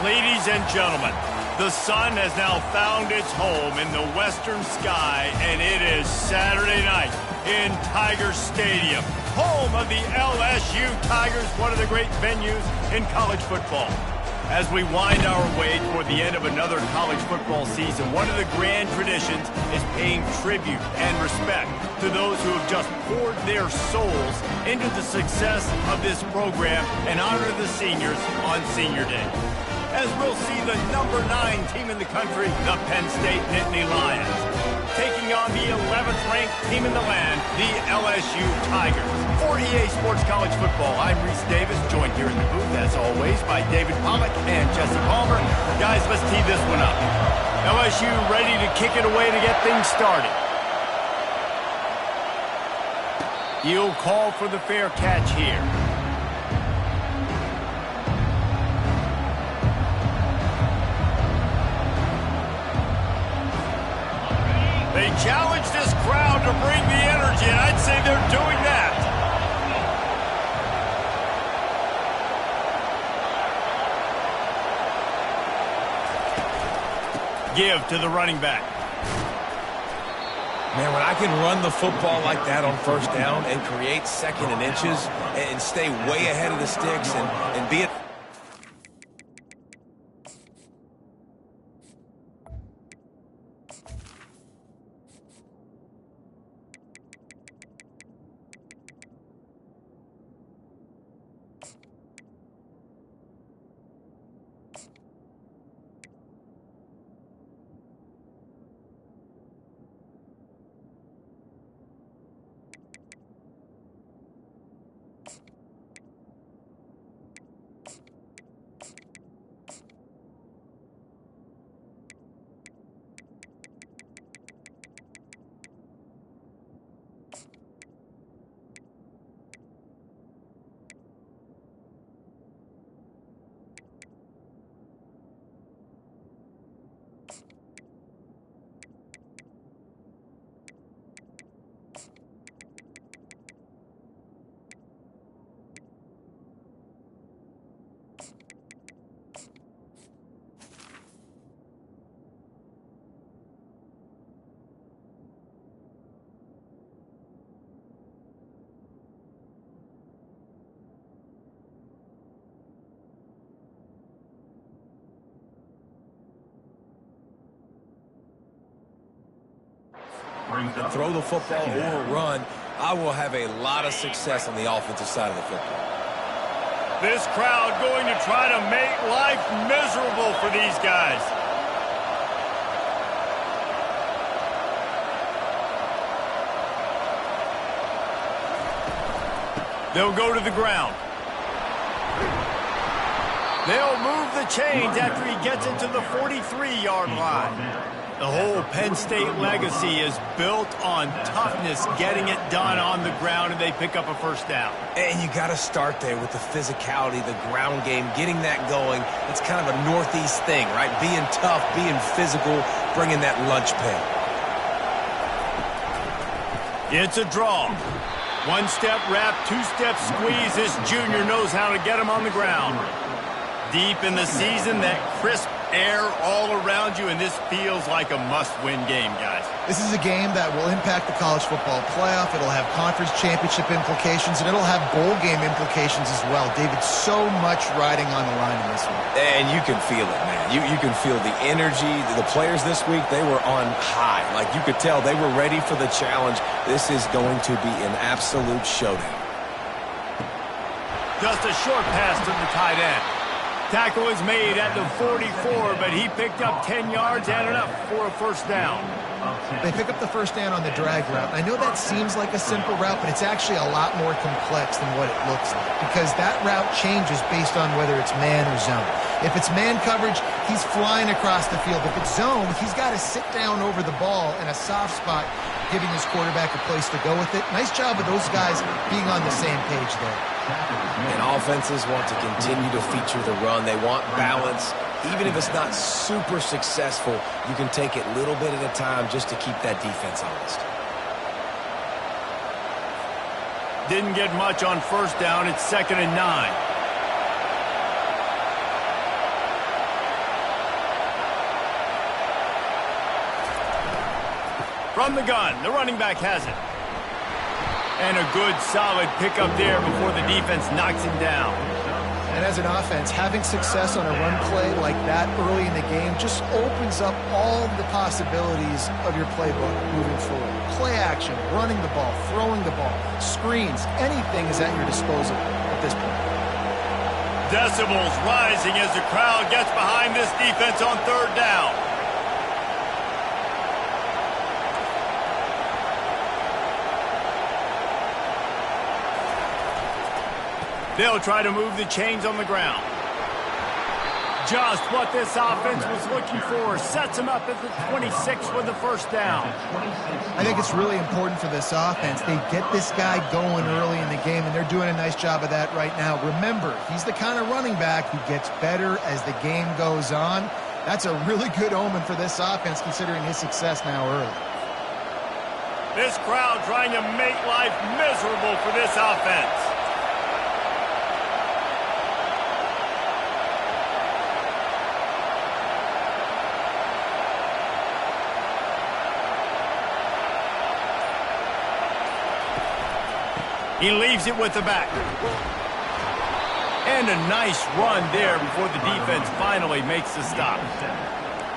Ladies and gentlemen, the sun has now found its home in the western sky, and it is Saturday night in Tiger Stadium, home of the LSU Tigers, one of the great venues in college football. As we wind our way toward the end of another college football season, one of the grand traditions is paying tribute and respect to those who have just poured their souls into the success of this program and honor the seniors on Senior Day. As we'll see the number 9 team in the country, the Penn State Nittany Lions, taking on the 11th ranked team in the land, the LSU Tigers. For EA Sports College Football, I'm Reese Davis, joined here in the booth, as always, by David Pollack and Jesse Palmer. Guys, let's tee this one up. LSU ready to kick it away to get things started. He'll call for the fair catch here. They challenge this crowd to bring the energy, and I'd say they're doing that. Give to the running back. Man, when I can run the football like that on first down and create second and inches and stay way ahead of the sticks and be it. Throw the football or run, I will have a lot of success on the offensive side of the football. This crowd going to try to make life miserable for these guys. They'll go to the ground. They'll move the chains after he gets into the 43-yard line. The whole Penn State legacy is built on toughness, getting it done on the ground, and they pick up a first down. And you got to start there with the physicality, the ground game, getting that going. It's kind of a Northeast thing, right? Being tough, being physical, bringing that lunch pail. It's a draw. One-step wrap, two-step squeeze. This junior knows how to get him on the ground. Deep in the season, that crisp air all around you, and this feels like a must-win game, guys. This is a game that will impact the college football playoff. It'll have conference championship implications, and it'll have bowl game implications as well. David, so much riding on the line in this one. And you can feel it, man. You can feel the energy. The players this week, they were on high. Like, you could tell they were ready for the challenge. This is going to be an absolute showdown. Just a short pass to the tight end. Tackle is made at the 44, but he picked up 10 yards and enough for a first down. They pick up the first down on the drag route. I know that seems like a simple route, but it's actually a lot more complex than what it looks like, because that route changes based on whether it's man or zone. If it's man coverage, he's flying across the field. If it's zone, he's got to sit down over the ball in a soft spot, giving his quarterback a place to go with it. Nice job of those guys being on the same page there. And offenses want to continue to feature the run. They want balance. Even if it's not super successful, you can take it little bit at a time just to keep that defense honest. Didn't get much on first down. It's 2nd and 9. From the gun, the running back has it. And a good, solid pickup there before the defense knocks him down. And as an offense, having success on a run play like that early in the game just opens up all the possibilities of your playbook moving forward. Play action, running the ball, throwing the ball, screens, anything is at your disposal at this point. Decibels rising as the crowd gets behind this defense on third down. They'll try to move the chains on the ground. Just what this offense was looking for. Sets them up at the 26 with the first down. I think it's really important for this offense. They get this guy going early in the game, and they're doing a nice job of that right now. Remember, he's the kind of running back who gets better as the game goes on. That's a really good omen for this offense, considering his success now early. This crowd trying to make life miserable for this offense. He leaves it with the back. And a nice run there before the defense finally makes the stop.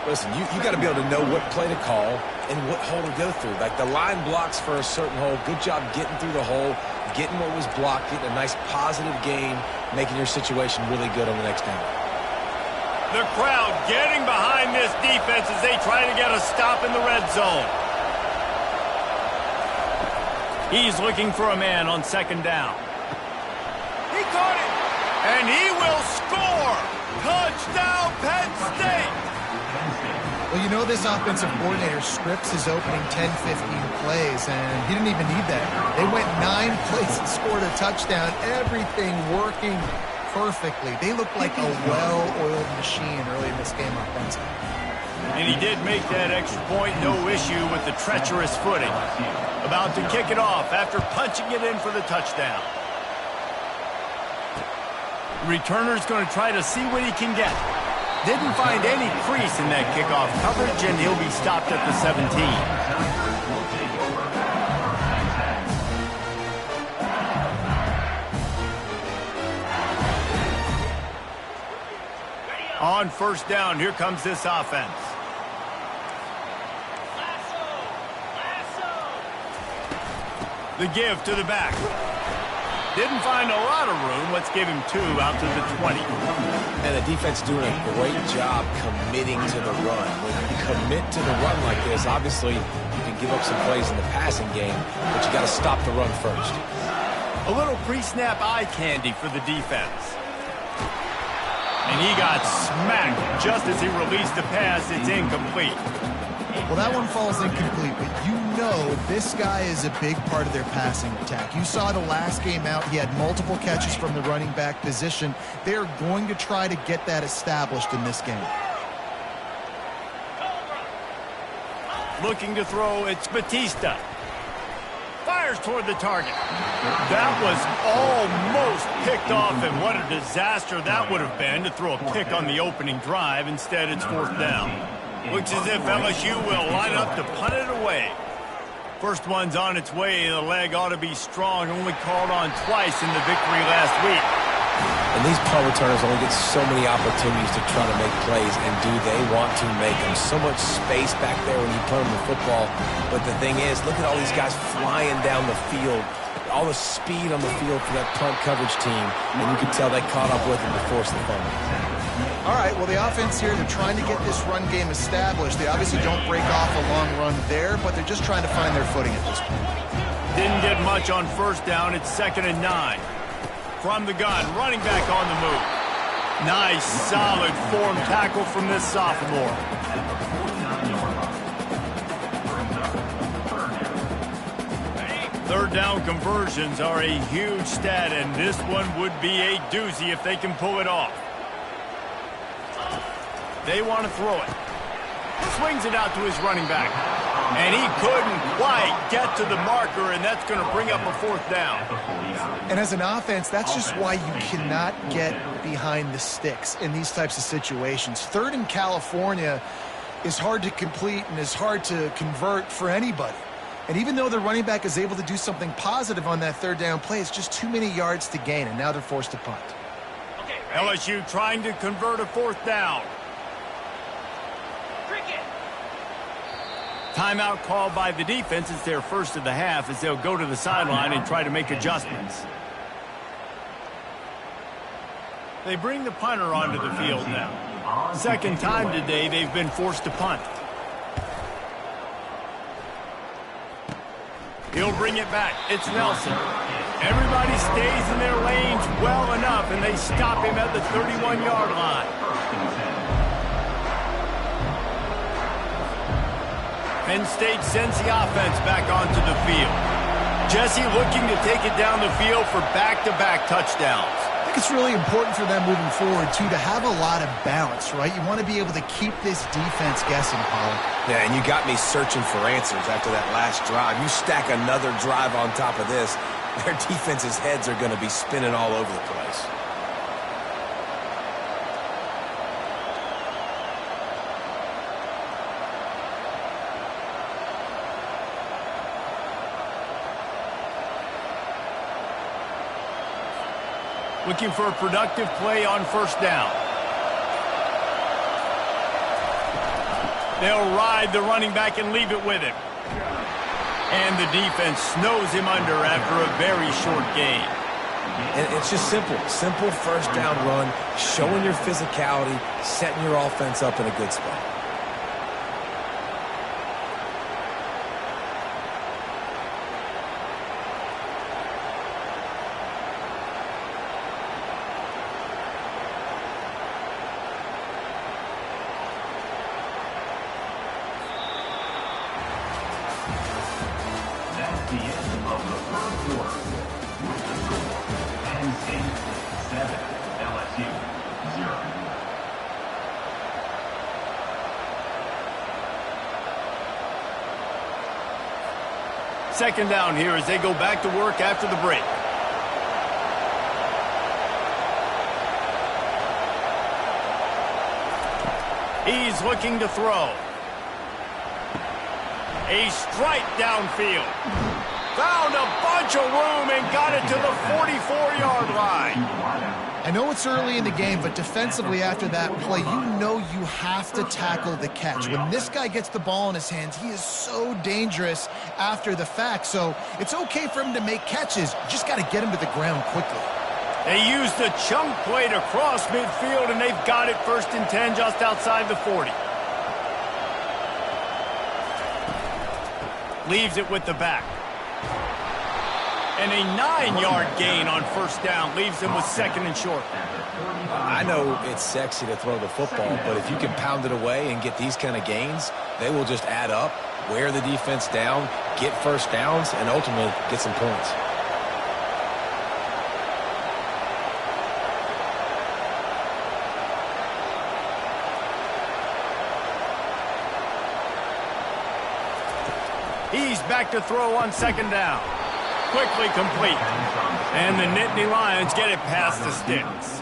Listen, you got to be able to know what play to call and what hole to go through. Like the line blocks for a certain hole. Good job getting through the hole, getting what was blocked, getting a nice positive gain, making your situation really good on the next down. The crowd getting behind this defense as they try to get a stop in the red zone. He's looking for a man on second down. He caught it, and he will score. Touchdown, Penn State. Well, you know this offensive coordinator scripts his opening 10, 15 plays, and he didn't even need that. They went 9 plays and scored a touchdown, everything working perfectly. They looked like a well-oiled machine early in this game offensively. And he did make that extra point, no issue with the treacherous footing. About to kick it off after punching it in for the touchdown. Returner's going to try to see what he can get. Didn't find any crease in that kickoff coverage, and he'll be stopped at the 17. On first down, here comes this offense. The give to the back. Didn't find a lot of room. Let's give him 2 out to the 20. And the defense doing a great job committing to the run. When you commit to the run like this, obviously you can give up some plays in the passing game, but you got to stop the run first. A little pre-snap eye candy for the defense. And he got smacked just as he released the pass. It's incomplete. Well, that one falls incomplete, but you know this guy is a big part of their passing attack. You saw the last game out, he had multiple catches from the running back position. They're going to try to get that established in this game. Looking to throw, it's Batista. Fires toward the target. That was almost picked off, and what a disaster that would have been to throw a pick on the opening drive. Instead, it's fourth down. Looks as if LSU will line up to punt it away. First one's on its way. The leg ought to be strong. Only called on twice in the victory last week. And these punt returners only get so many opportunities to try to make plays, and do they want to make them? So much space back there when you put them in football. But the thing is, look at all these guys flying down the field. All the speed on the field for that punt coverage team. And you can tell they caught up with them to force the fumble. All right, well, the offense here, they're trying to get this run game established. They obviously don't break off a long run there, but they're just trying to find their footing at this point. Didn't get much on first down. It's 2nd and 9. From the gun, running back on the move. Nice, solid form tackle from this sophomore. Third down conversions are a huge stat, and this one would be a doozy if they can pull it off. They want to throw it. Swings it out to his running back. And he couldn't quite get to the marker, and that's going to bring up a fourth down. And as an offense, that's just why you cannot get behind the sticks in these types of situations. Third in California, is hard to complete and is hard to convert for anybody. And even though the running back is able to do something positive on that third down play, it's just too many yards to gain, and now they're forced to punt. LSU trying to convert a fourth down. Timeout called by the defense. It's their first of the half as they'll go to the sideline and try to make adjustments. They bring the punter onto the field now. Second time today they've been forced to punt. He'll bring it back. It's Nelson. Everybody stays in their lanes well enough, and they stop him at the 31-yard line. Penn State sends the offense back onto the field. Jesse looking to take it down the field for back-to-back touchdowns. I think it's really important for them moving forward, too, to have a lot of balance, right? You want to be able to keep this defense guessing, Pollard. Yeah, and you got me searching for answers after that last drive. You stack another drive on top of this, their defense's heads are going to be spinning all over the place. Looking for a productive play on first down. They'll ride the running back and leave it with him. And the defense snows him under after a very short gain. And it's just simple. Simple first down run, showing your physicality, setting your offense up in a good spot. The end of the third quarter. Penn State 7, LSU 0. Second down here as they go back to work after the break. He's looking to throw. A strike downfield. Found a bunch of room and got it to the 44-yard line. I know it's early in the game, but defensively after that play, you know you have to tackle the catch. When this guy gets the ball in his hands, he is so dangerous after the fact. So it's okay for him to make catches. You just got to get him to the ground quickly. They used the chunk play to cross midfield, and they've got it first and 10 just outside the 40. Leaves it with the back. And a 9-yard gain on first down leaves them with second and short. I know it's sexy to throw the football, but if you can pound it away and get these kind of gains, they will just add up, wear the defense down, get first downs, and ultimately get some points. He's back to throw on second down. Quickly complete. And the Nittany Lions get it past the sticks.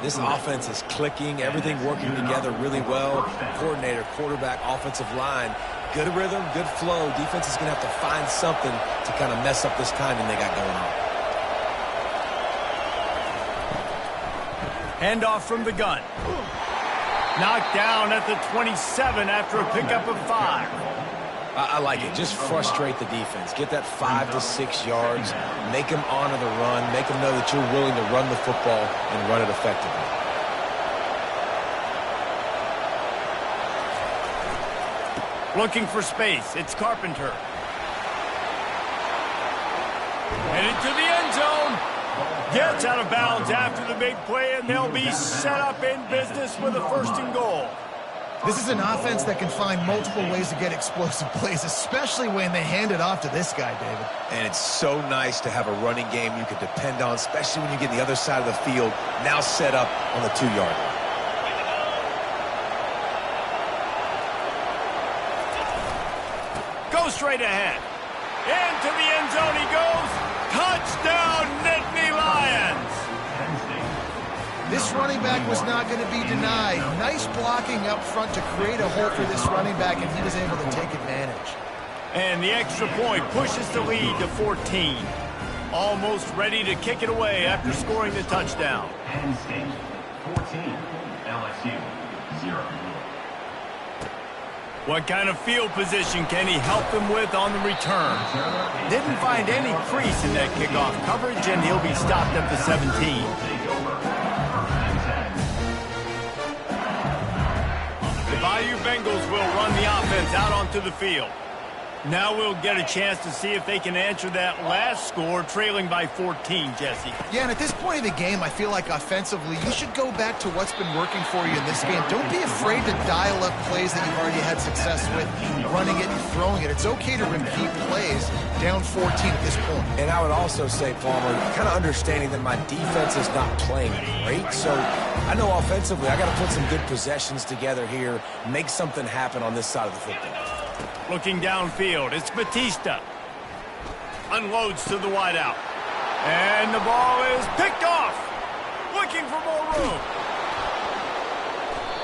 This offense is clicking, everything working together really well. Coordinator, quarterback, offensive line, good rhythm, good flow. Defense is going to have to find something to kind of mess up this timing they got going on. Handoff from the gun. Knocked down at the 27 after a pickup of 5. I like it. Just frustrate the defense. Get that 5 to 6 yards. Make them honor the run. Make them know that you're willing to run the football and run it effectively. Looking for space. It's Carpenter. Headed to the end zone. Gets out of bounds after the big play, and they'll be set up in business with a first and goal. This is an offense that can find multiple ways to get explosive plays, especially when they hand it off to this guy, David. And it's so nice to have a running game you can depend on, especially when you get the other side of the field, now set up on the 2-yard line. Go straight ahead. Into the end zone he goes. Touchdown, Nittany Lions. This running back was not going to be denied. Nice blocking up front to create a hole for this running back, and he was able to take advantage. And the extra point pushes the lead to 14. Almost ready to kick it away after scoring the touchdown. Penn State, 14. LSU, 0. What kind of field position can he help them with on the return? Didn't find any crease in that kickoff coverage, and he'll be stopped at the 17. The Bayou Bengals will run the offense out onto the field. Now we'll get a chance to see if they can answer that last score, trailing by 14, Jesse. Yeah, and at this point of the game, I feel like offensively, you should go back to what's been working for you in this game. Don't be afraid to dial up plays that you've already had success with, running it and throwing it. It's okay to repeat plays down 14 at this point. And I would also say, Palmer, kind of understanding that my defense is not playing great, so I know offensively I got to put some good possessions together here, make something happen on this side of the football. Looking downfield, it's Batista. Unloads to the wideout. And the ball is picked off. Looking for more room.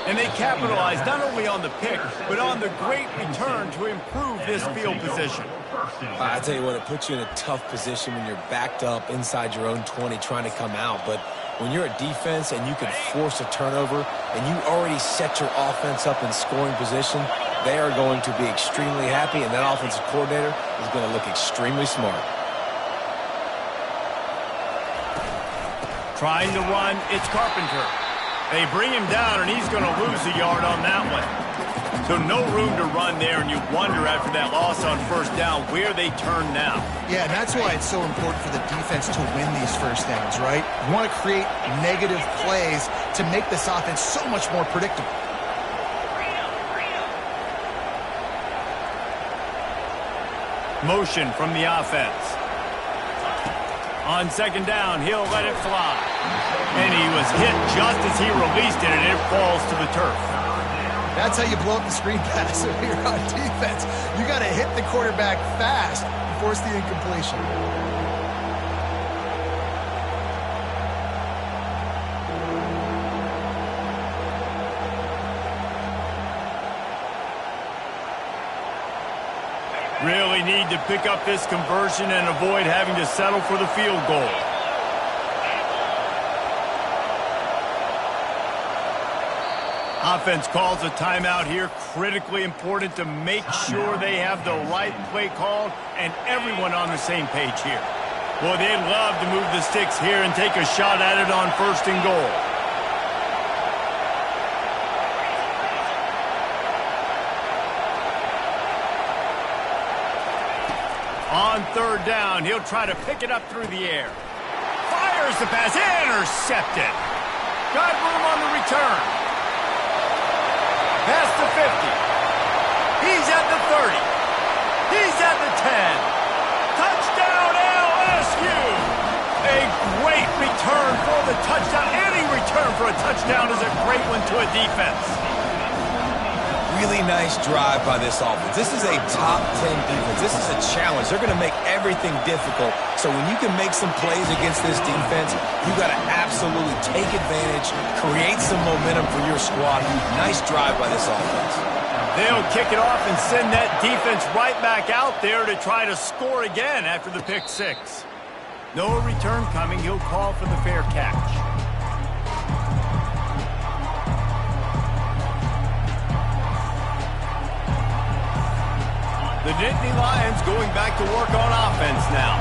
And they capitalize not only on the pick, but on the great return to improve this field position. I tell you what, it puts you in a tough position when you're backed up inside your own 20 trying to come out. But when you're a defense and you can force a turnover and you already set your offense up in scoring position, they are going to be extremely happy, and that offensive coordinator is going to look extremely smart. Trying to run, it's Carpenter. They bring him down, and he's going to lose a yard on that one. So no room to run there, and you wonder after that loss on first down where they turn now. Yeah, and that's why it's so important for the defense to win these first downs, right? You want to create negative plays to make this offense so much more predictable. Motion from the offense. On second down, he'll let it fly. And he was hit just as he released it, and it falls to the turf. That's how you blow up the screen pass if you're on defense. You got to hit the quarterback fast and force the incompletion. Really need to pick up this conversion and avoid having to settle for the field goal. Offense calls a timeout here. Critically important to make sure they have the right play called and everyone on the same page here. Boy, they'd love to move the sticks here and take a shot at it on first and goal. On third down, he'll try to pick it up through the air. Fires the pass, intercepted. Got room on the return. Past the 50. He's at the 30. He's at the 10. Touchdown LSU. A great return for the touchdown. Any return for a touchdown is a great one to a defense. Really nice drive by this offense. This is a top 10 defense. This is a challenge. They're going to make everything difficult. So when you can make some plays against this defense, you got to absolutely take advantage, create some momentum for your squad. Nice drive by this offense. They'll kick it off and send that defense right back out there to try to score again after the pick six. No return coming. He'll call for the fair catch. The Nittany Lions going back to work on offense now.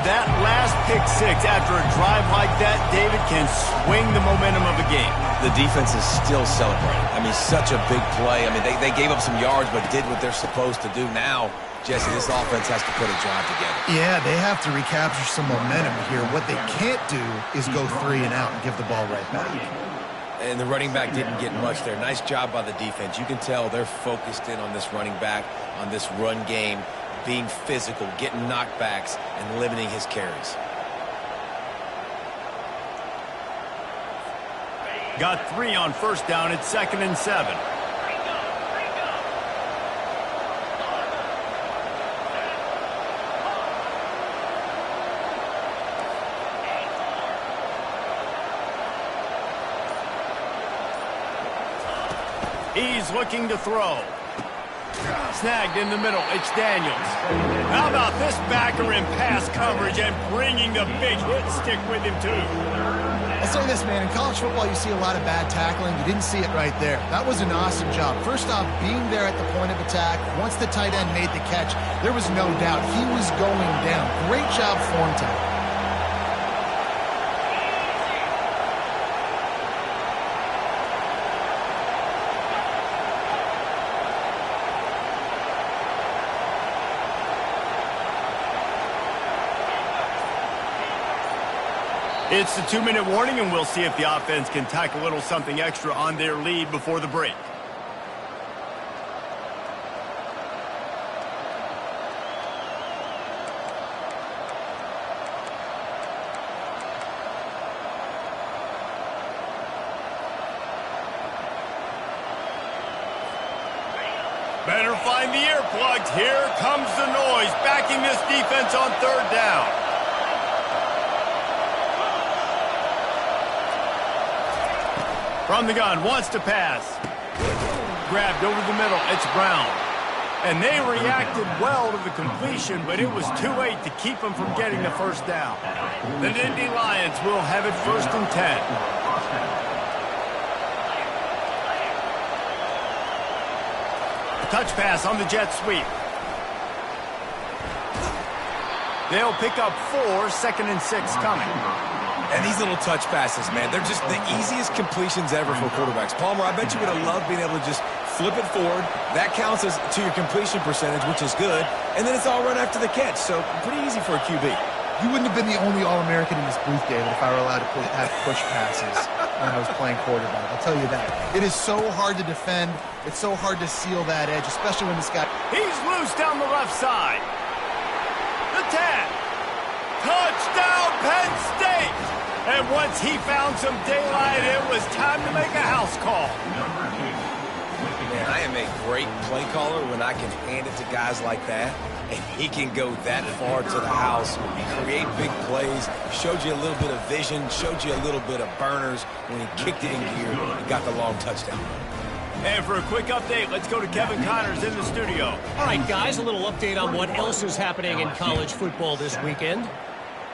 That last pick six after a drive like that, David, can swing the momentum of a game. The defense is still celebrating. I mean, such a big play. I mean, they gave up some yards but did what they're supposed to do. Now, Jesse, this offense has to put a drive together. Yeah, they have to recapture some momentum here. What they can't do is go 3 and out and give the ball right back. And the running back didn't get much there. Nice job by the defense. You can tell they're focused in on this running back, on this run game, being physical, getting knockbacks, and limiting his carries. Got 3 on first down. It's 2nd and 7. He's looking to throw. Snagged in the middle. It's Daniels. How about this backer in pass coverage and bringing the big hit stick with him, too? I'll say this, man. In college football, you see a lot of bad tackling. You didn't see it right there. That was an awesome job. First off, being there at the point of attack. Once the tight end made the catch, there was no doubt he was going down. Great job form tackle. It's the 2-minute warning, and we'll see if the offense can tack a little something extra on their lead before the break. Better find the earplugs. Here comes the noise, backing this defense on third down. From the gun, wants to pass. Grabbed over the middle, it's Brown. And they reacted well to the completion, but it was too late to keep them from getting the first down. The Nittany Lions will have it 1st and 10. Touch pass on the jet sweep. They'll pick up 4, 2nd and 6 coming. And these little touch passes, man, they're just the easiest completions ever for quarterbacks. Palmer, I bet you would have loved being able to just flip it forward. That counts as to your completion percentage, which is good. And then it's all run after the catch, so pretty easy for a QB. You wouldn't have been the only All-American in this booth, David, if I were allowed to have push passes when I was playing quarterback. I'll tell you that. It is so hard to defend. It's so hard to seal that edge, especially when this guy... He's loose down the left side. The tag. Touchdown, Penn State! And once he found some daylight, it was time to make a house call. Man, I am a great play caller when I can hand it to guys like that. And he can go that far to the house, create big plays, showed you a little bit of vision, showed you a little bit of burners when he kicked it in gear and got the long touchdown. And for a quick update, let's go to Kevin Connors in the studio. All right, guys, a little update on what else is happening in college football this weekend.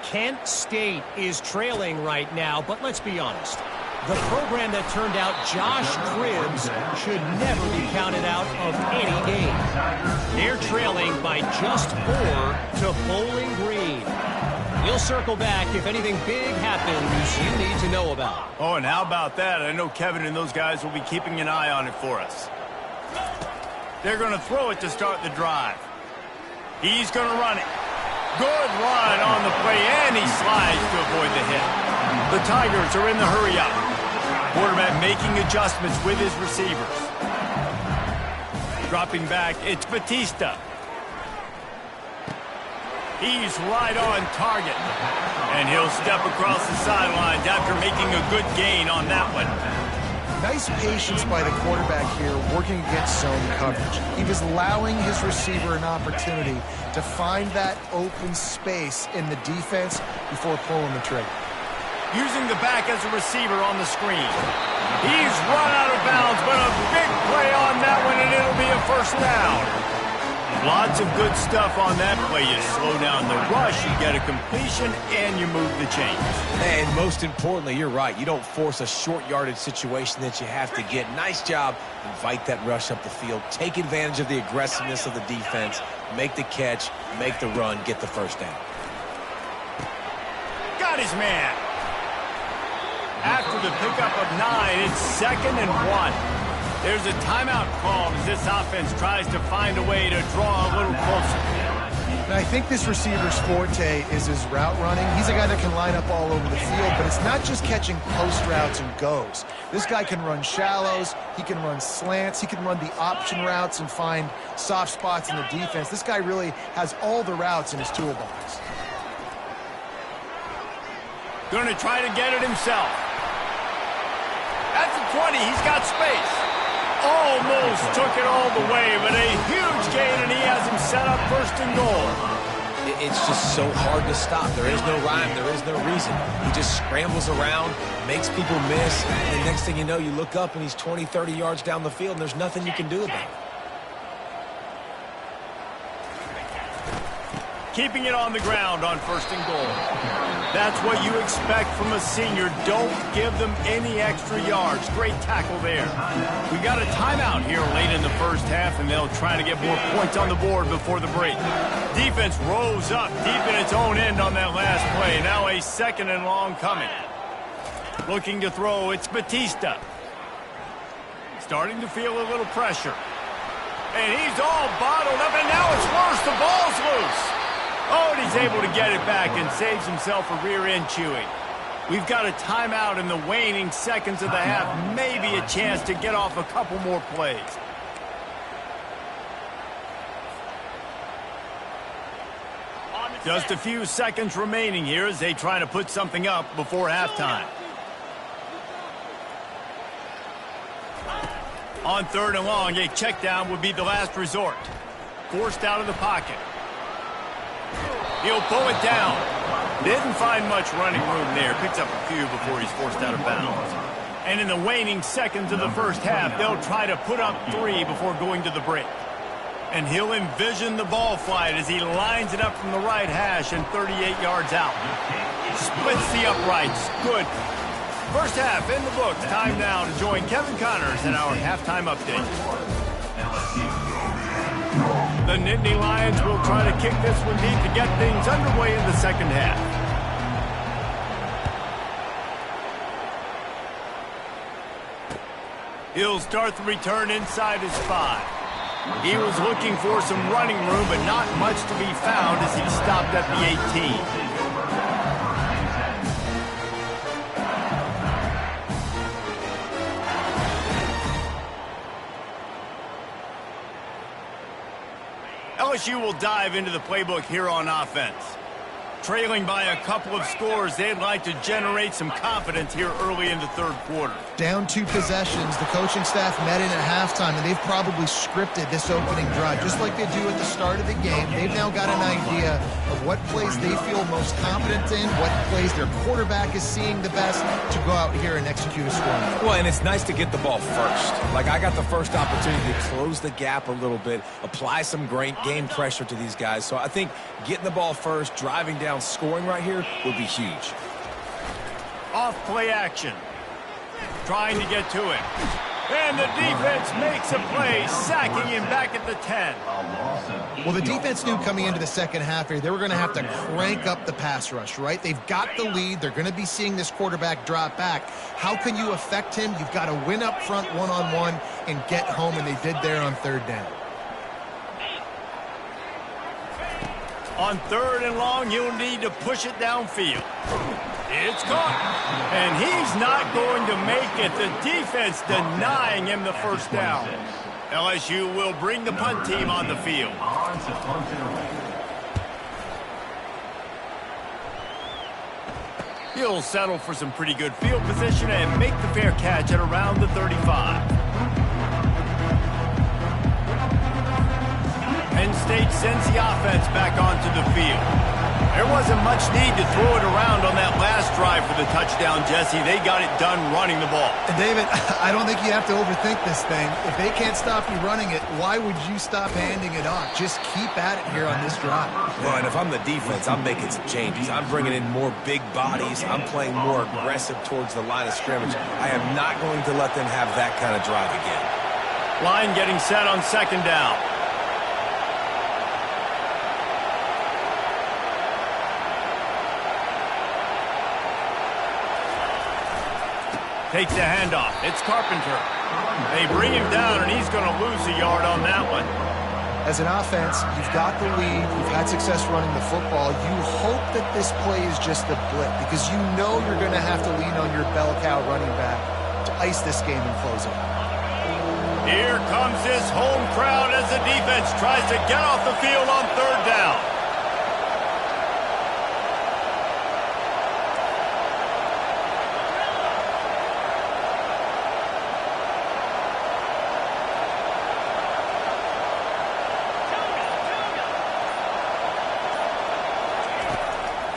Kent State is trailing right now, but let's be honest. The program that turned out Josh Cribbs should never be counted out of any game. They're trailing by just 4 to Bowling Green. We'll circle back if anything big happens you need to know about. Oh, and how about that? I know Kevin and those guys will be keeping an eye on it for us. They're going to throw it to start the drive. He's going to run it. Good run on the play, and he slides to avoid the hit. The Tigers are in the hurry-up. Quarterback making adjustments with his receivers. Dropping back, it's Batista. He's right on target. And he'll step across the sidelines after making a good gain on that one. Nice patience by the quarterback here working against zone coverage. He was allowing his receiver an opportunity to find that open space in the defense before pulling the trigger. Using the back as a receiver on the screen. He's run out of bounds, but a big play on that one, and it'll be a first down. Lots of good stuff on that play. You slow down the rush, you get a completion, and you move the chains. And most importantly, you're right. You don't force a short yardage situation that you have to get. Nice job. Invite that rush up the field. Take advantage of the aggressiveness of the defense. Make the catch, make the run, get the first down. Got his man. After the pickup of 9, it's 2nd and 1. There's a timeout call as this offense tries to find a way to draw a little closer. And I think this receiver's forte is his route running. He's a guy that can line up all over the field, but it's not just catching post routes and goes. This guy can run shallows, he can run slants, he can run the option routes and find soft spots in the defense. This guy really has all the routes in his toolbox. Going to try to get it himself. At the 20, he's got space. Almost took it all the way, but a huge gain, and he has him set up 1st and goal. It's just so hard to stop. There is no rhyme. There is no reason. He just scrambles around, makes people miss, and the next thing you know, you look up and he's 20, 30 yards down the field, and there's nothing you can do about it. Keeping it on the ground on 1st and goal. That's what you expect from a senior. Don't give them any extra yards. Great tackle there. We got a timeout here late in the first half, and they'll try to get more points on the board before the break. Defense rose up deep in its own end on that last play. Now a 2nd and long coming. Looking to throw, it's Batista. Starting to feel a little pressure. And he's all bottled up, and now it's worse. The ball's loose. Oh, and he's able to get it back and saves himself a rear end chewing. We've got a timeout in the waning seconds of the half. Maybe a chance to get off a couple more plays. Just a few seconds remaining here as they try to put something up before halftime. On 3rd and long, a check down would be the last resort. Forced out of the pocket. He'll pull it down. Didn't find much running room there. Picks up a few before he's forced out of bounds. And in the waning seconds of the first half, they'll try to put up 3 before going to the break. And he'll envision the ball flight as he lines it up from the right hash and 38 yards out. Splits the uprights. Good. First half in the books. Time now to join Kevin Connors in our halftime update. The Nittany Lions will try to kick this one deep to get things underway in the second half. He'll start the return inside his 5. He was looking for some running room, but not much to be found as he stopped at the 18. LSU will dive into the playbook here on offense. Trailing by a couple of scores, they'd like to generate some confidence here early in the 3rd quarter. Down 2 possessions, the coaching staff met in at halftime, and they've probably scripted this opening drive. Just like they do at the start of the game, they've now got an idea of what plays they feel most confident in, what plays their quarterback is seeing the best to go out here and execute a score. Well, and it's nice to get the ball first. Like, I got the first opportunity to close the gap a little bit, apply some great game pressure to these guys. So I think getting the ball first, driving down, scoring right here would be huge. Off play action. Trying to get to it. And the defense makes a play, sacking him back at the 10. Well, the defense knew coming into the second half here, they were going to have to crank up the pass rush, right? They've got the lead. They're going to be seeing this quarterback drop back. How can you affect him? You've got to win up front one-on-one and get home, and they did there on 3rd down. On 3rd and long, you'll need to push it downfield. It's caught. And he's not going to make it. The defense denying him the first down. LSU will bring the punt team on the field. He'll settle for some pretty good field position and make the fair catch at around the 35. Penn State sends the offense back onto the field. There wasn't much need to throw it around on that last drive for the touchdown, Jesse. They got it done running the ball. David, I don't think you have to overthink this thing. If they can't stop you running it, why would you stop handing it off? Just keep at it here on this drive. Well, and if I'm the defense, I'm making some changes. I'm bringing in more big bodies. I'm playing more aggressive towards the line of scrimmage. I am not going to let them have that kind of drive again. Line getting set on 2nd down. Takes the handoff. It's Carpenter. They bring him down, and he's going to lose a yard on that one. As an offense, you've got the lead. You've had success running the football. You hope that this play is just a blip because you know you're going to have to lean on your bell cow running back to ice this game and close it. Here comes this home crowd as the defense tries to get off the field on 3rd down.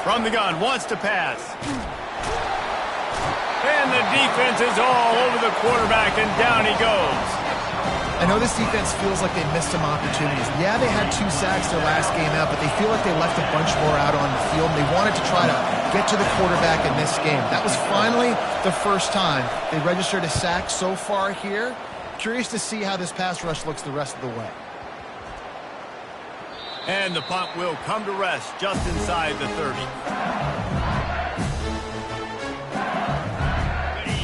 From the gun, wants to pass. And the defense is all over the quarterback, and down he goes. I know this defense feels like they missed some opportunities. Yeah, they had 2 sacks their last game out, but they feel like they left a bunch more out on the field. They wanted to try to get to the quarterback in this game. That was finally the first time they registered a sack so far here. Curious to see how this pass rush looks the rest of the way. And the punt will come to rest just inside the 30.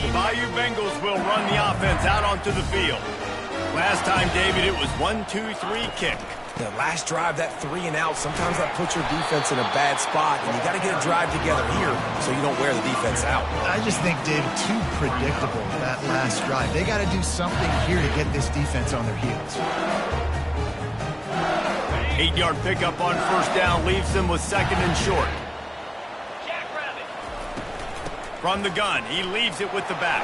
The Bayou Bengals will run the offense out onto the field. Last time, David, it was 1-2-3 kick. The last drive, that 3 and out, sometimes that puts your defense in a bad spot, and you got to get a drive together here so you don't wear the defense out. I just think, Dave, too predictable, that last drive. They got to do something here to get this defense on their heels. 8-yard pickup on first down leaves them with 2nd and short. From the gun, he leaves it with the back.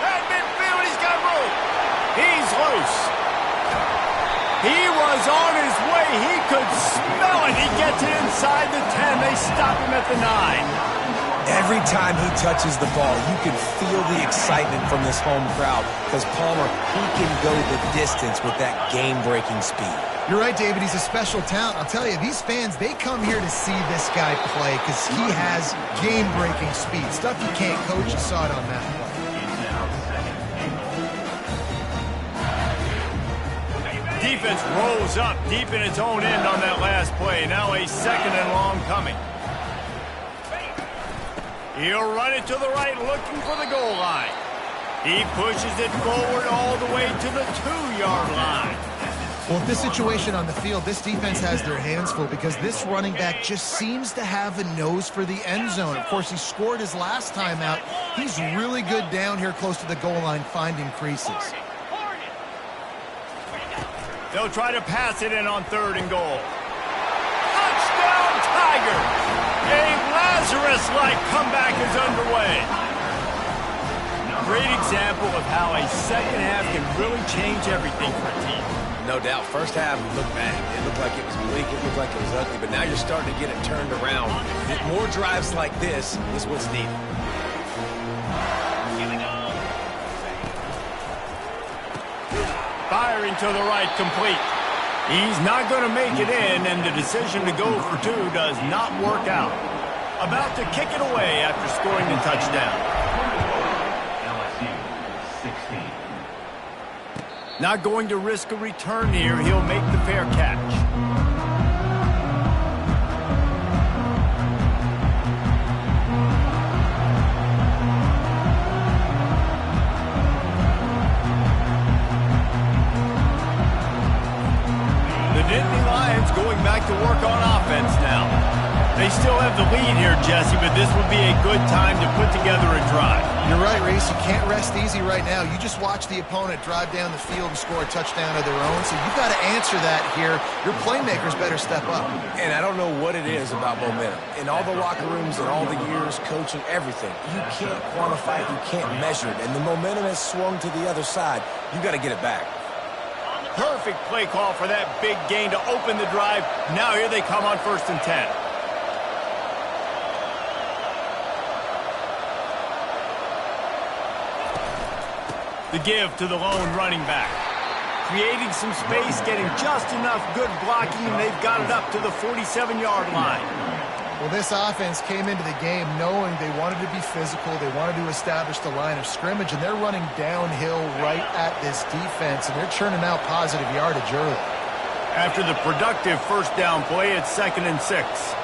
At midfield, he's got room. He's loose. He was on his way. He could smell it. He gets it inside the 10. They stop him at the 9. Every time he touches the ball, you can feel the excitement from this home crowd because Palmer, he can go the distance with that game-breaking speed. You're right, David. He's a special talent. I'll tell you, these fans, they come here to see this guy play because he has game-breaking speed. Stuff you can't coach. You saw it on that play. Defense rolls up deep in its own end on that last play. Now a 2nd and long coming. He'll run it to the right, looking for the goal line. He pushes it forward all the way to the 2-yard line. Well, with this situation on the field, this defense has their hands full because this running back just seems to have a nose for the end zone. Of course, he scored his last time out. He's really good down here close to the goal line, finding creases. They'll try to pass it in on 3rd and goal. Touchdown, Tigers! A Lazarus-like comeback is underway. Great example of how a second half can really change everything for a team. No doubt. First half looked bad. It looked like it was bleak. It looked like it was ugly. But now you're starting to get it turned around. More drives like this is what's needed. Firing to the right, complete. He's not going to make it in, and the decision to go for 2 does not work out. About to kick it away after scoring the touchdown. LSU 16. Not going to risk a return here. He'll make the fair catch. Going back to work on offense now. They still have the lead here, Jesse, but this would be a good time to put together a drive. You're right, Reese. You can't rest easy right now. You just watch the opponent drive down the field and score a touchdown of their own, so you've got to answer that here. Your playmakers better step up. And I don't know what it is about momentum. In all the locker rooms and all the years, coaching, everything, you can't quantify it, you can't measure it, and the momentum has swung to the other side. You got to get it back. Perfect play call for that big gain to open the drive. Now here they come on 1st and 10. The give to the lone running back. Creating some space, getting just enough good blocking, and they've got it up to the 47-yard line. Well, this offense came into the game knowing they wanted to be physical, they wanted to establish the line of scrimmage, and they're running downhill right at this defense, and they're churning out positive yardage early. After the productive first down play, it's 2nd and 6.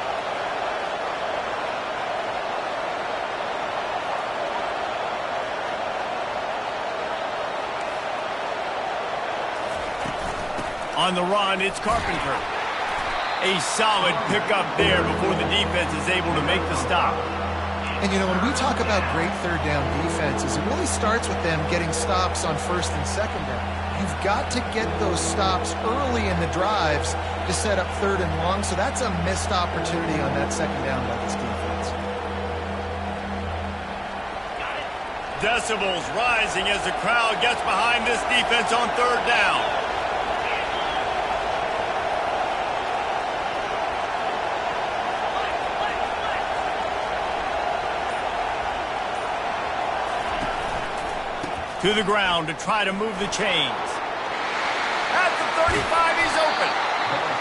On the run, it's Carpenter. A solid pickup there before the defense is able to make the stop. And, you know, when we talk about great 3rd down defenses, it really starts with them getting stops on 1st and 2nd down. You've got to get those stops early in the drives to set up 3rd and long, so that's a missed opportunity on that 2nd down by this defense. Decibels rising as the crowd gets behind this defense on 3rd down. To the ground to try to move the chains. At the 35, he's open.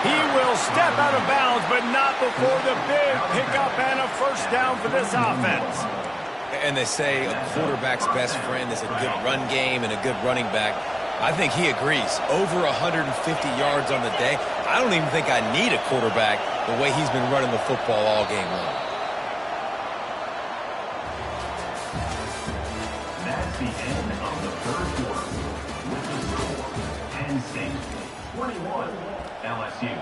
He will step out of bounds, but not before the big pickup and a first down for this offense. And they say a quarterback's best friend is a good run game and a good running back. I think he agrees. Over 150 yards on the day. I don't even think I need a quarterback the way he's been running the football all game long. That's the end of the third quarter. With the score, Penn State 21, LSU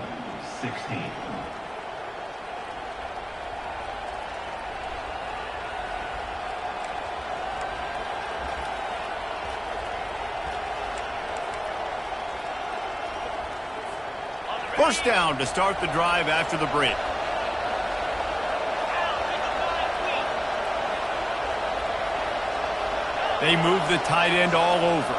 16. First down to start the drive after the break. They move the tight end all over.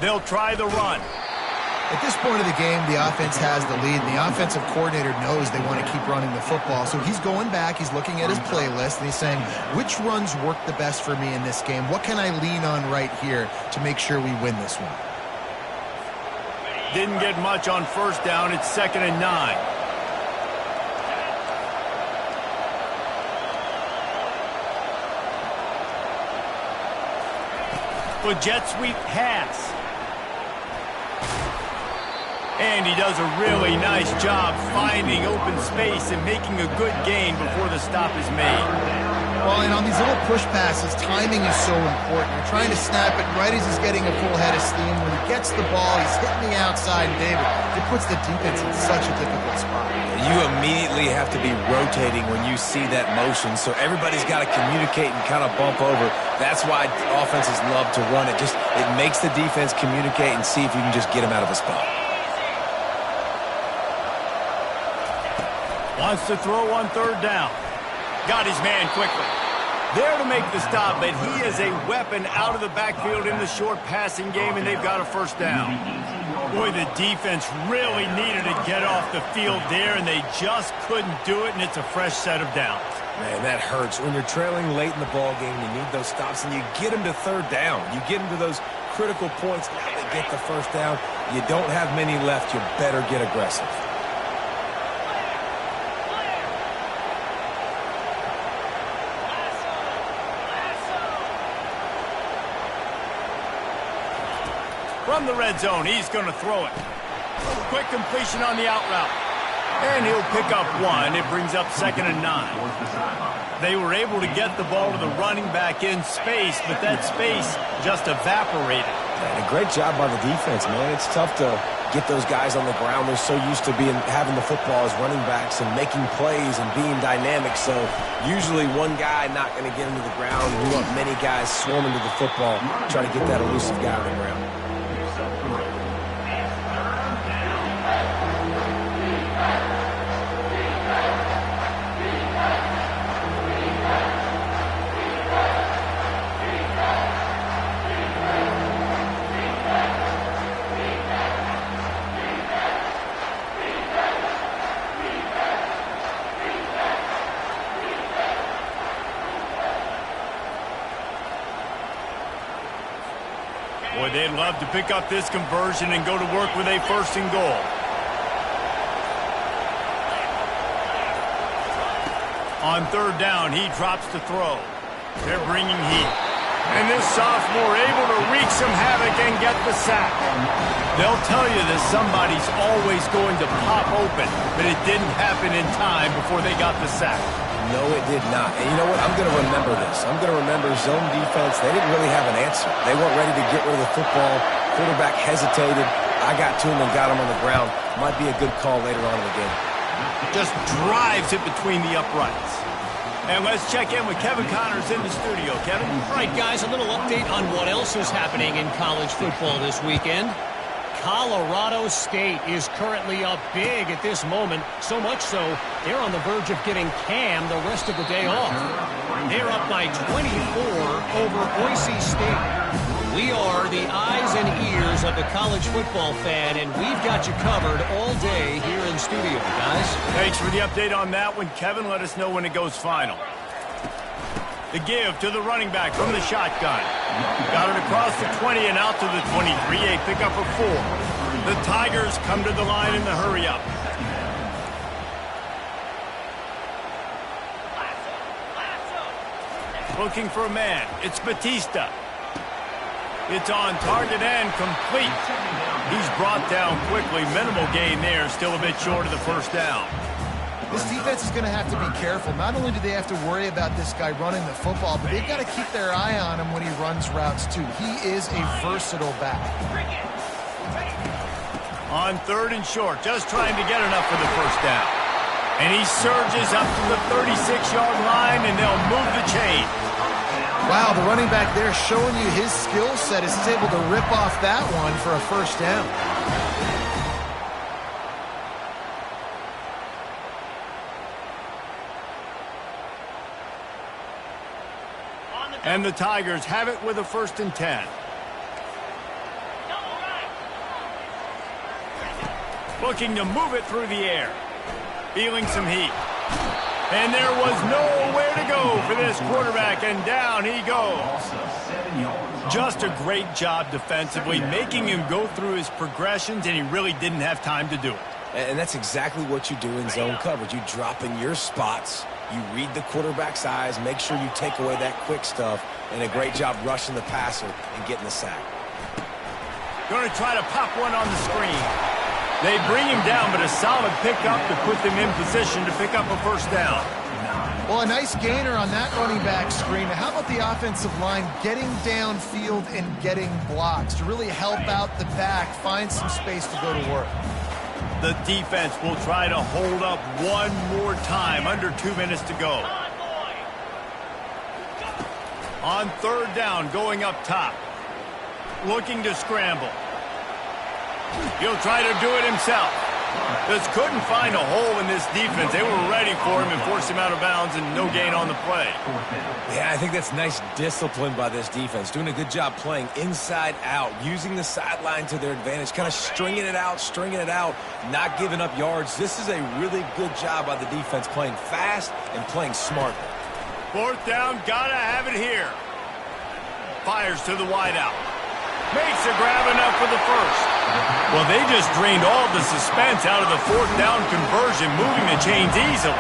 They'll try the run. At this point of the game, the offense has the lead, and the offensive coordinator knows they want to keep running the football. So he's going back, he's looking at his playlist, and he's saying, which runs work the best for me in this game? What can I lean on right here to make sure we win this one? Didn't get much on first down. It's 2nd and 9. The jet sweep pass. And he does a really nice job finding open space and making a good gain before the stop is made. Well, and on these little push passes, timing is so important. You're trying to snap it right as he's getting a full head of steam. When he gets the ball, he's hitting the outside, and David, it puts the defense in such a difficult spot. You immediately have to be rotating when you see that motion, so everybody's got to communicate and kind of bump over. That's why offenses love to run it. It makes the defense communicate and see if you can just get him out of a spot. Wants to throw on third down. Got his man quickly. There to make the stop, but he is a weapon out of the backfield in the short passing game, and they've got a first down. Boy, the defense really needed to get off the field there, and they just couldn't do it, and it's a fresh set of downs. Man, that hurts. When you're trailing late in the ball game, you need those stops, and you get them to third down. You get them to those critical points. Now they get the first down. You don't have many left. You better get aggressive. From the red zone, he's going to throw it. Quick completion on the out route. And he'll pick up one. It brings up 2nd and 9. They were able to get the ball to the running back in space, but that space just evaporated. And a great job by the defense, man. It's tough to get those guys on the ground. They're so used to having the football as running backs and making plays and being dynamic. So usually one guy not going to get him to the ground. You want many guys swarming to the football, try to get that elusive guy on the ground. Boy, they'd love to pick up this conversion and go to work with a 1st and goal. On third down, he drops to throw. They're bringing heat. And this sophomore able to wreak some havoc and get the sack. They'll tell you that somebody's always going to pop open, but it didn't happen in time before they got the sack. No, it did not. And you know what? I'm going to remember this. I'm going to remember zone defense. They didn't really have an answer. They weren't ready to get rid of the football. Quarterback hesitated. I got to him and got him on the ground. Might be a good call later on in the game. Just drives it between the uprights. And let's check in with Kevin Connors in the studio. Kevin? All right, guys, a little update on what else is happening in college football this weekend. Colorado State is currently up big at this moment, so much so they're on the verge of getting Cam the rest of the day off. They're up by 24 over Boise State. We are the eyes and ears of the college football fan, and we've got you covered all day here in studio, guys. Thanks for the update on that one, Kevin. Let us know when it goes final. The give to the running back from the shotgun. Got it across the 20 and out to the 23. A pickup of 4. The Tigers come to the line in the hurry-up. Looking for a man. It's Batista. It's on target and complete. He's brought down quickly. Minimal gain there. Still a bit short of the first down. This defense is going to have to be careful. Not only do they have to worry about this guy running the football, but they've got to keep their eye on him when he runs routes too. He is a versatile back. On 3rd and short, just trying to get enough for the first down. And he surges up to the 36-yard line, and they'll move the chain. Wow, the running back there showing you his skill set as he's able to rip off that one for a first down. And the Tigers have it with a 1st and 10. Looking to move it through the air. Feeling some heat. And there was nowhere to go for this quarterback, and down he goes. Just a great job defensively, making him go through his progressions, and he really didn't have time to do it. And that's exactly what you do in zone coverage. You drop in your spots, you read the quarterback's eyes, make sure you take away that quick stuff, and a great job rushing the passer and getting the sack. Going to try to pop one on the screen. They bring him down, but a solid pickup to put them in position to pick up a first down. Well, a nice gainer on that running back screen. How about the offensive line getting downfield and getting blocks to really help out the back, find some space to go to work? The defense will try to hold up one more time. Under 2 minutes to go. On 3rd down, going up top. Looking to scramble. He'll try to do it himself. Just couldn't find a hole in this defense. They were ready for him and forced him out of bounds, and no gain on the play. Yeah, I think that's nice discipline by this defense. Doing a good job playing inside out, using the sideline to their advantage, kind of stringing it out, not giving up yards. This is a really good job by the defense, playing fast and playing smart. 4th down, gotta have it here. Fires to the wideout. Makes a grab enough for the first. Well, they just drained all the suspense out of the 4th down conversion, moving the chains easily.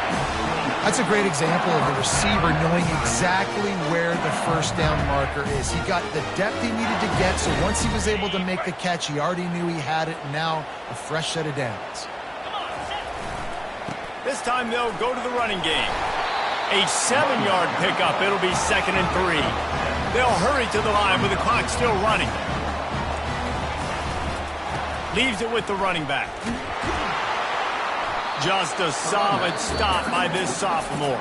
That's a great example of the receiver knowing exactly where the first down marker is. He got the depth he needed to get, so once he was able to make the catch, he already knew he had it, and now a fresh set of downs. This time they'll go to the running game. A 7-yard pickup. It'll be 2nd and 3. They'll hurry to the line with the clock still running. Leaves it with the running back. Just a solid stop by this sophomore.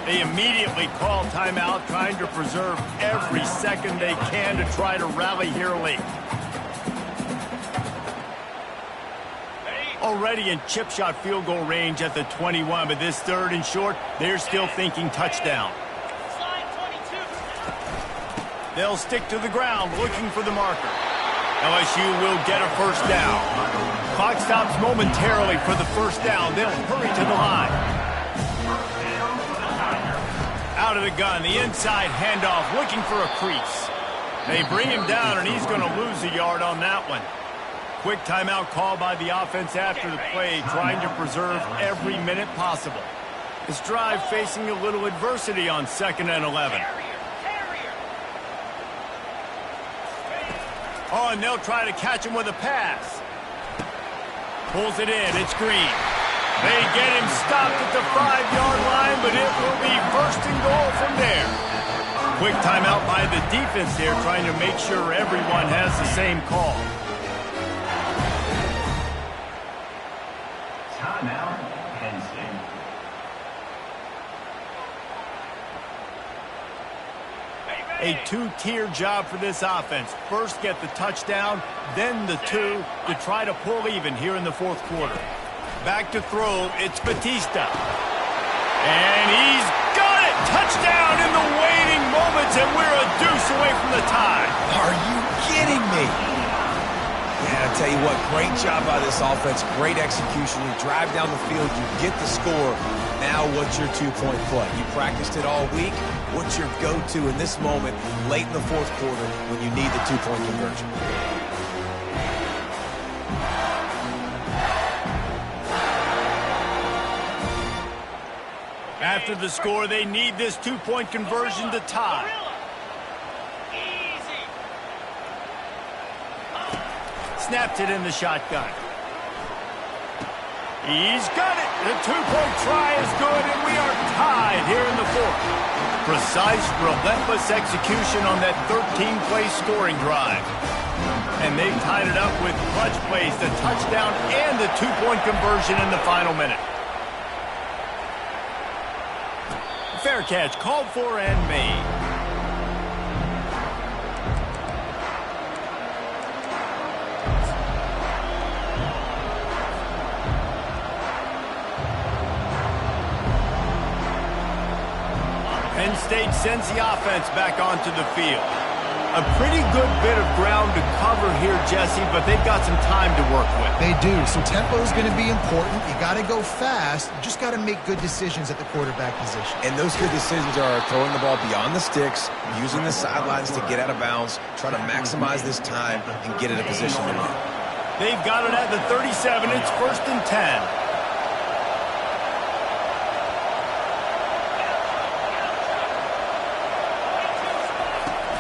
They immediately call timeout, trying to preserve every second they can to try to rally here late. Already in chip shot field goal range at the 21, but this 3rd and short, they're still thinking touchdown. They'll stick to the ground looking for the marker. LSU will get a first down. Clock stops momentarily for the first down. They'll hurry to the line. Out of the gun, the inside handoff, looking for a crease. They bring him down, and he's going to lose a yard on that one. Quick timeout call by the offense after the play, trying to preserve every minute possible. This drive facing a little adversity on 2nd and 11. Oh, and they'll try to catch him with a pass. Pulls it in. It's Green. They get him stopped at the 5-yard line, but it will be 1st and goal from there. Quick timeout by the defense there, trying to make sure everyone has the same call. Timeout, Penn State. A 2-tier job for this offense. First get the touchdown, then the 2 to try to pull even here in the 4th quarter. Back to throw, it's Batista. And he's got it! Touchdown in the waning moments, and we're a deuce away from the tie. Are you kidding me? Yeah, I tell you what, great job by this offense, great execution. You drive down the field, you get the score. Now what's your two-point play? You practiced it all week. What's your go-to in this moment late in the fourth quarter when you need the two-point conversion? After the score, they need this two-point conversion to tie. Snapped it in the shotgun. He's got it. The two-point try is good, and we are tied here in the fourth. Precise, relentless execution on that 13-play scoring drive. And they tied it up with clutch plays, the touchdown and the two-point conversion in the final minute. Fair catch, called for and made. Penn State sends the offense back onto the field. A pretty good bit of ground to cover here, Jesse, but they've got some time to work with. They do. So tempo is going to be important. You got to go fast. You just got to make good decisions at the quarterback position. And those good decisions are throwing the ball beyond the sticks, using the sidelines to get out of bounds, trying to maximize this time and get in a position to win. They've got it at the 37. It's 1st and 10.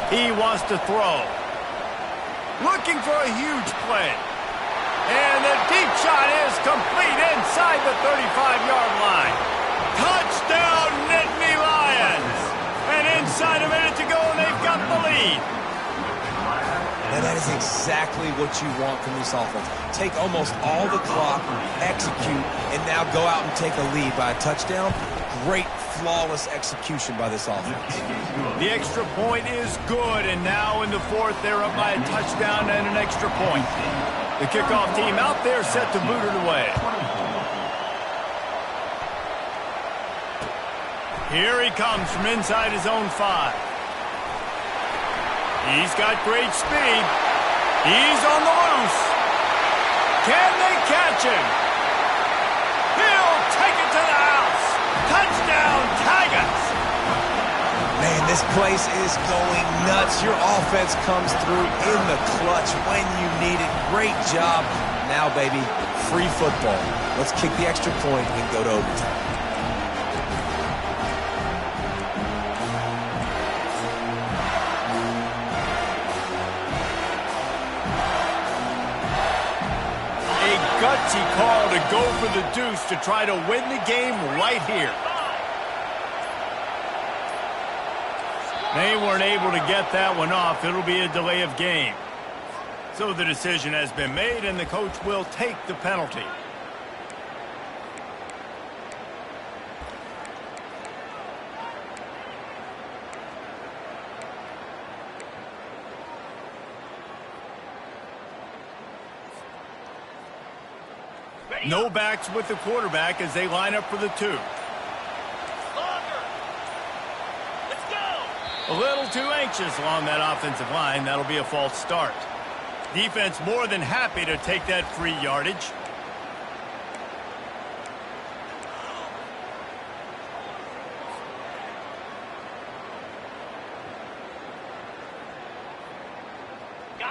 He wants to throw. Looking for a huge play. And the deep shot is complete inside the 35-yard line. Touchdown, Nittany Lions. And inside a minute to go, and they've got the lead. And that is exactly what you want from this offense. Take almost all the clock, execute, and now go out and take a lead by a touchdown. Great, flawless execution by this offense. The extra point is good, and now in the fourth, they're up by a touchdown and an extra point. The kickoff team out there set to boot it away. Here he comes from inside his own 5. He's got great speed. He's on the loose. Can they catch him? He'll take it to the house. Touchdown, Tigers! Man, this place is going nuts. Your offense comes through in the clutch when you need it. Great job. Now, baby, free football. Let's kick the extra point and go to overtime. Gutsy call to go for the deuce to try to win the game right here. They weren't able to get that one off. It'll be a delay of game. So the decision has been made, and the coach will take the penalty. No backs with the quarterback as they line up for the 2. Let's go. A little too anxious along that offensive line. That'll be a false start. Defense more than happy to take that free yardage.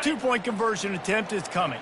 Two-point conversion attempt is coming.